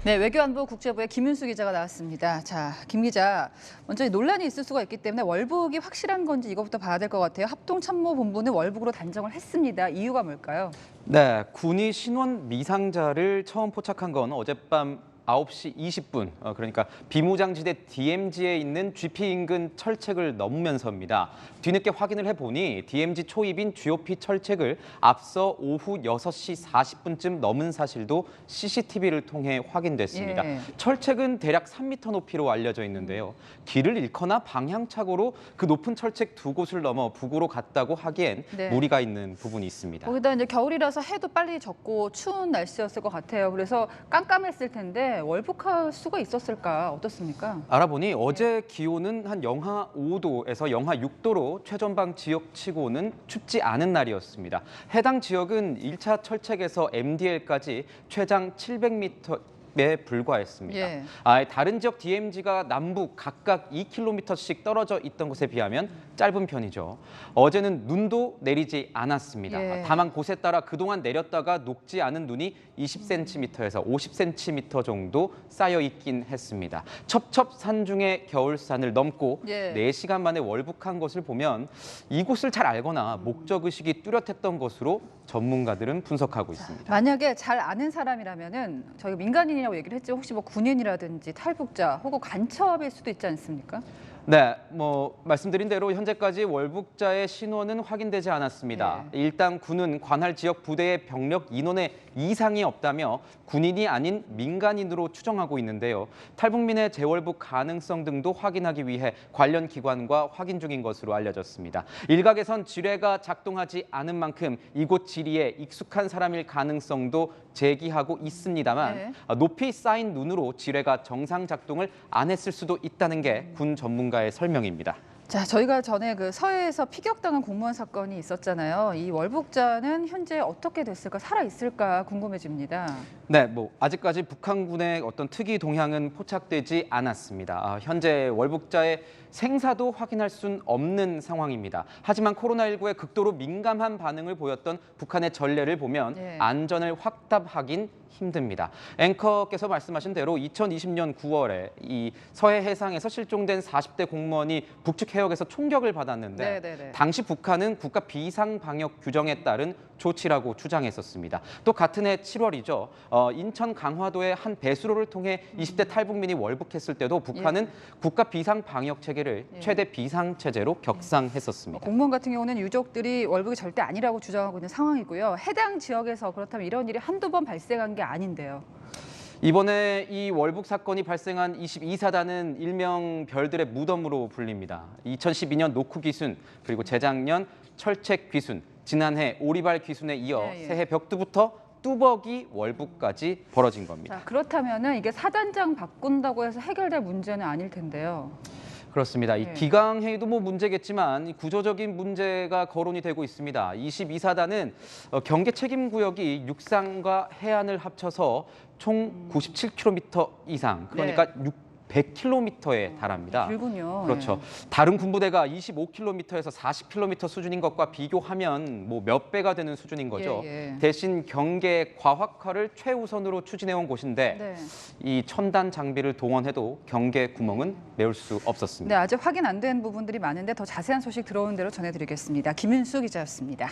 네, 외교안보 국제부의 김윤수 기자가 나왔습니다. 자, 김 기자, 먼저 논란이 있을 수가 있기 때문에 월북이 확실한 건지 이것부터 봐야 될 것 같아요. 합동참모본부는 월북으로 단정을 했습니다. 이유가 뭘까요? 네, 군이 신원 미상자를 처음 포착한 건 어젯밤 9시 20분, 그러니까 비무장지대 DMZ에 있는 GP 인근 철책을 넘으면서입니다. 뒤늦게 확인을 해보니 DMZ 초입인 GOP 철책을 앞서 오후 6시 40분쯤 넘은 사실도 CCTV를 통해 확인됐습니다. 예. 철책은 대략 3m 높이로 알려져 있는데요. 길을 잃거나 방향착오로 그 높은 철책 두 곳을 넘어 북으로 갔다고 하기엔 네. 무리가 있는 부분이 있습니다. 거기다 이제 겨울이라서 해도 빨리 졌고 추운 날씨였을 것 같아요. 그래서 깜깜했을 텐데 월북할 수가 있었을까? 어떻습니까? 알아보니 어제 기온은 한 영하 5도에서 영하 6도로 최전방 지역치고는 춥지 않은 날이었습니다. 해당 지역은 1차 철책에서 MDL까지 최장 700m에 불과했습니다. 예. 다른 지역 DMZ가 남북 각각 2km씩 떨어져 있던 곳에 비하면 짧은 편이죠. 어제는 눈도 내리지 않았습니다. 예. 다만 곳에 따라 그동안 내렸다가 녹지 않은 눈이 20cm에서 50cm 정도 쌓여 있긴 했습니다. 첩첩산중의 겨울산을 넘고 예. 4시간 만에 월북한 것을 보면 이곳을 잘 알거나 목적의식이 뚜렷했던 것으로 전문가들은 분석하고 있습니다. 만약에 잘 아는 사람이라면은 저희가 민간인이라고 얘기를 했지 혹시 뭐 군인이라든지 탈북자 혹은 간첩일 수도 있지 않습니까? 네, 말씀드린 대로 현재까지 월북자의 신원은 확인되지 않았습니다. 일단 군은 관할 지역 부대의 병력 인원의 이상이 없다며 군인이 아닌 민간인으로 추정하고 있는데요. 탈북민의 재월북 가능성 등도 확인하기 위해 관련 기관과 확인 중인 것으로 알려졌습니다. 일각에선 지뢰가 작동하지 않은 만큼 이곳 지리에 익숙한 사람일 가능성도 제기하고 있습니다만 높이 쌓인 눈으로 지뢰가 정상 작동을 안 했을 수도 있다는 게 군 전문가의 설명입니다. 자, 저희가 전에 그 서해에서 피격당한 공무원 사건이 있었잖아요. 이 월북자는 현재 어떻게 됐을까, 살아 있을까 궁금해집니다. 네, 아직까지 북한군의 어떤 특이 동향은 포착되지 않았습니다. 현재 월북자의 생사도 확인할 순 없는 상황입니다. 하지만 코로나19에 극도로 민감한 반응을 보였던 북한의 전례를 보면 안전을 확답하긴 힘듭니다. 앵커께서 말씀하신 대로 2020년 9월에 이 서해 해상에서 실종된 40대 공무원이 북측 해역에서 총격을 받았는데 당시 북한은 국가 비상 방역 규정에 따른 조치라고 주장했었습니다. 또 같은 해 7월이죠. 인천 강화도의 한 배수로를 통해 20대 탈북민이 월북했을 때도 북한은 국가 비상 방역 체계를 최대 비상 체제로 격상했었습니다. 공무원 같은 경우는 유족들이 월북이 절대 아니라고 주장하고 있는 상황이고요. 해당 지역에서 그렇다면 이런 일이 한두 번 발생한 게 아닌데요. 이번에 이 월북 사건이 발생한 22사단은 일명 별들의 무덤으로 불립니다. 2012년 노쿠 귀순, 그리고 재작년 철책 귀순, 지난해 오리발 귀순에 이어 새해 벽두부터 뚜벅이 월북까지 벌어진 겁니다. 자, 그렇다면은 이게 사단장 바꾼다고 해서 해결될 문제는 아닐 텐데요. 그렇습니다. 이 기강 회의도 문제겠지만 이 구조적인 문제가 거론이 되고 있습니다. 22사단은 경계 책임 구역이 육상과 해안을 합쳐서 총 97km 이상, 그러니까 100km에 달합니다. 길군요. 그렇죠. 다른 군부대가 25km에서 40km 수준인 것과 비교하면 몇 배가 되는 수준인 거죠. 대신 경계 과학화를 최우선으로 추진해온 곳인데 이 첨단 장비를 동원해도 경계 구멍은 메울 수 없었습니다. 네, 아직 확인 안 된 부분들이 많은데 더 자세한 소식 들어오는 대로 전해드리겠습니다. 김윤수 기자였습니다.